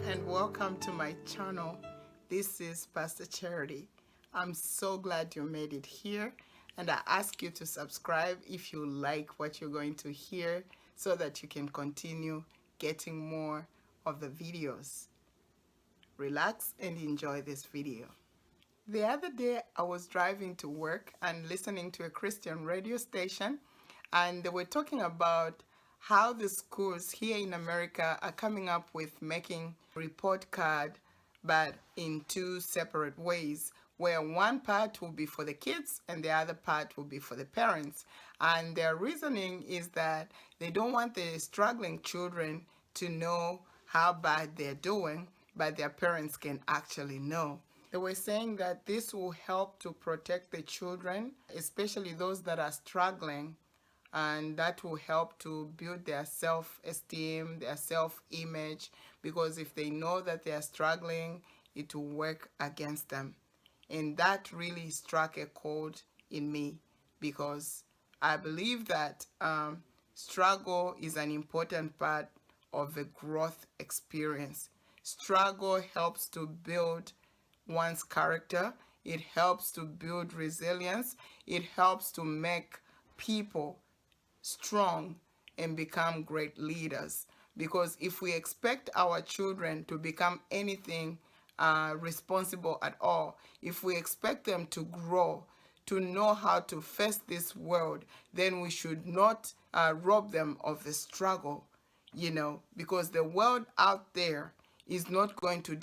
and welcome to my channel. This is Pastor Charity. I'm so glad you made it here, and I ask you to subscribe if you like what you're going to hear so that you can continue getting more of the videos. Relax and enjoy this video. The other day I was driving to work and listening to a Christian radio station, and they were talking about how the schools here in America are coming up with making report card, but in two separate ways, where one part will be for the kids and the other part will be for the parents. And their reasoning is that they don't want the struggling children to know how bad they're doing, but their parents can actually know. They were saying that this will help to protect the children, especially those that are struggling, and that will help to build their self-esteem, their self-image, because if they know that they are struggling, it will work against them. And that really struck a chord in me, because I believe that struggle is an important part of the growth experience. Struggle helps to build one's character. It helps to build resilience. It helps to make people strong and become great leaders. Because if we expect our children to become anything responsible at all, if we expect them to grow, to know how to face this world, then we should not rob them of the struggle, because the world out there is not going to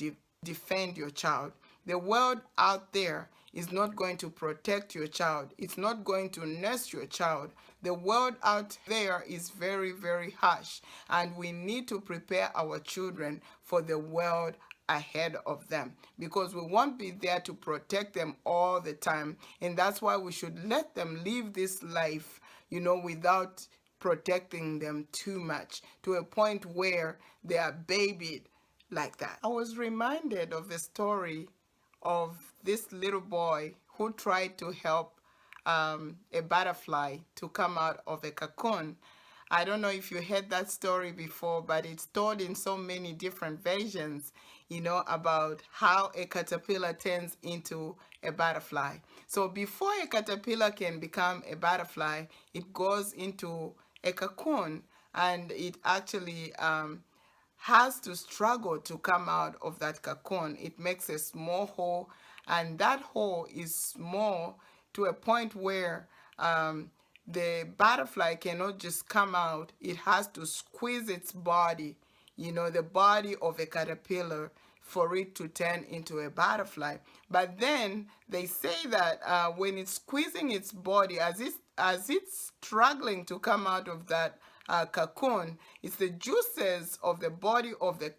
defend your child. The world out there is not going to protect your child. It's not going to nurse your child. The world out there is very, very harsh, and we need to prepare our children for the world ahead of them, because we won't be there to protect them all the time. And that's why we should let them live this life, without protecting them too much, to a point where they are babied like that. I was reminded of the story of this little boy who tried to help a butterfly to come out of a cocoon. I don't know if you heard that story before, but it's told in so many different versions, about how a caterpillar turns into a butterfly. So before a caterpillar can become a butterfly, it goes into a cocoon, and it actually has to struggle to come out of that cocoon. It makes a small hole, and that hole is small to a point where the butterfly cannot just come out. It has to squeeze its body, the body of a caterpillar, for it to turn into a butterfly. But then they say that when it's squeezing its body, as it's struggling to come out of that cocoon, it's the juices of the body of the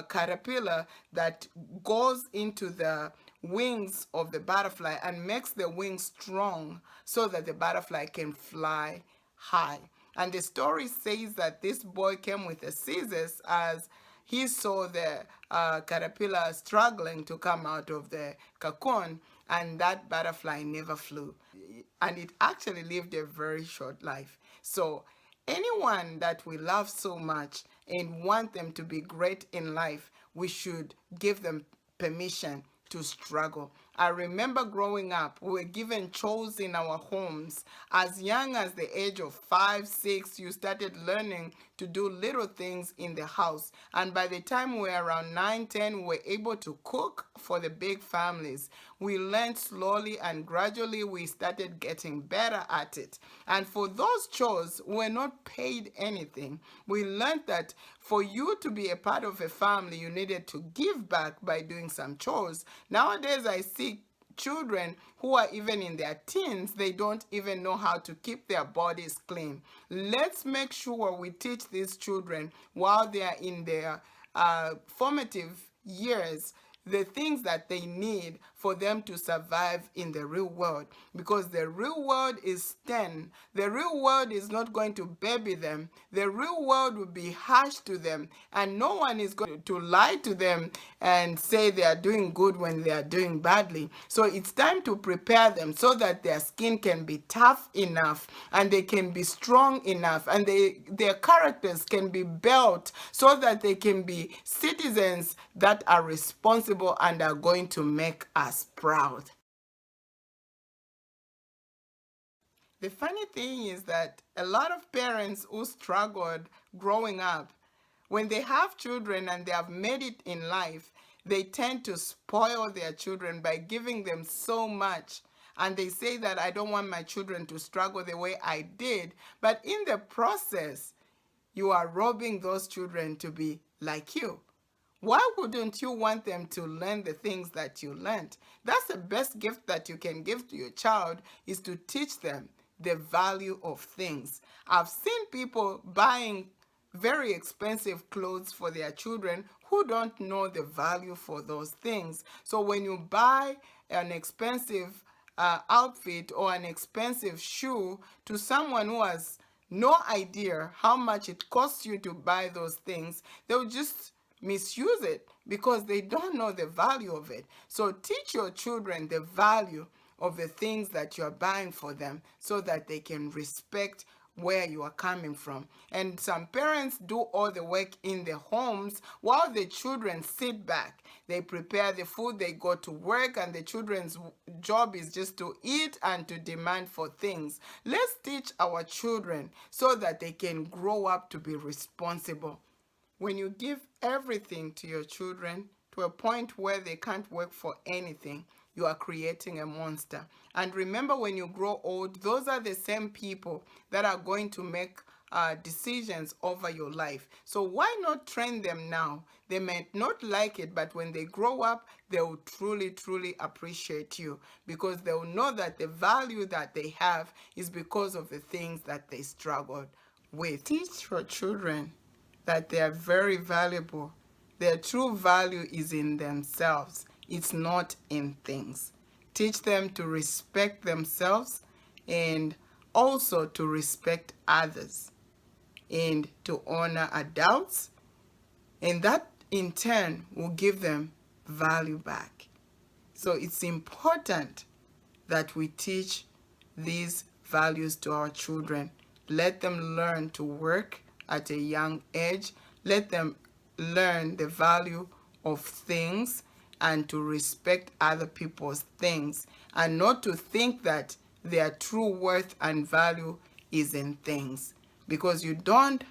caterpillar that goes into the wings of the butterfly and makes the wings strong so that the butterfly can fly high. And the story says that this boy came with the scissors as he saw the caterpillar struggling to come out of the cocoon, and that butterfly never flew. And it actually lived a very short life. So anyone that we love so much and want them to be great in life, we should give them permission to struggle. I remember growing up, we were given chores in our homes. As young as the age of 5, 6, you started learning to do little things in the house. And by the time we were around 9, 10, we were able to cook for the big families. We learned slowly, and gradually we started getting better at it. And for those chores, we were not paid anything. We learned that for you to be a part of a family, you needed to give back by doing some chores. Nowadays, I see children who are even in their teens, they don't even know how to keep their bodies clean. Let's make sure we teach these children while they are in their formative years the things that they need for them to survive in the real world, because the real world is stern. The real world is not going to baby them. The real world will be harsh to them, and no one is going to lie to them and say they are doing good when they are doing badly. So it's time to prepare them so that their skin can be tough enough and they can be strong enough, and their characters can be built so that they can be citizens that are responsible and are going to make us proud. The funny thing is that a lot of parents who struggled growing up, when they have children and they have made it in life, they tend to spoil their children by giving them so much. And they say that I don't want my children to struggle the way I did. But in the process, you are robbing those children to be like you. Why wouldn't you want them to learn the things that you learned? That's the best gift that you can give to your child, is to teach them the value of things. I've seen people buying very expensive clothes for their children who don't know the value for those things. So when you buy an expensive outfit or an expensive shoe to someone who has no idea how much it costs you to buy those things, they'll just misuse it because they don't know the value of it. So teach your children the value of the things that you're buying for them so that they can respect where you are coming from. And some parents do all the work in their homes while the children sit back. They prepare the food, they go to work, and the children's job is just to eat and to demand for things. Let's teach our children so that they can grow up to be responsible. When you give everything to your children to a point where they can't work for anything, you are creating a monster. And remember, when you grow old, those are the same people that are going to make decisions over your life. So why not train them now? They might not like it, but when they grow up, they will truly, truly appreciate you, because they will know that the value that they have is because of the things that they struggled with. Teach your children that they are very valuable. Their true value is in themselves. It's not in things. Teach them to respect themselves and also to respect others and to honor adults. And that in turn will give them value back. So it's important that we teach these values to our children. Let them learn to work at a young age. Let them learn the value of things and to respect other people's things, and not to think that their true worth and value is in things, because you don't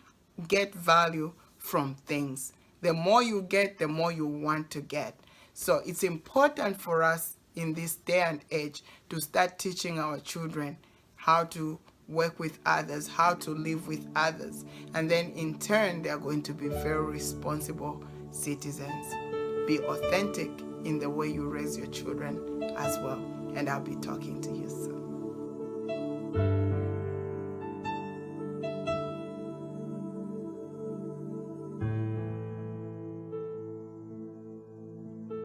get value from things. The more you get, the more you want to get. So it's important for us in this day and age to start teaching our children how to work with others, how to live with others, and then in turn they are going to be very responsible citizens. Be authentic in the way you raise your children as well, and I'll be talking to you soon.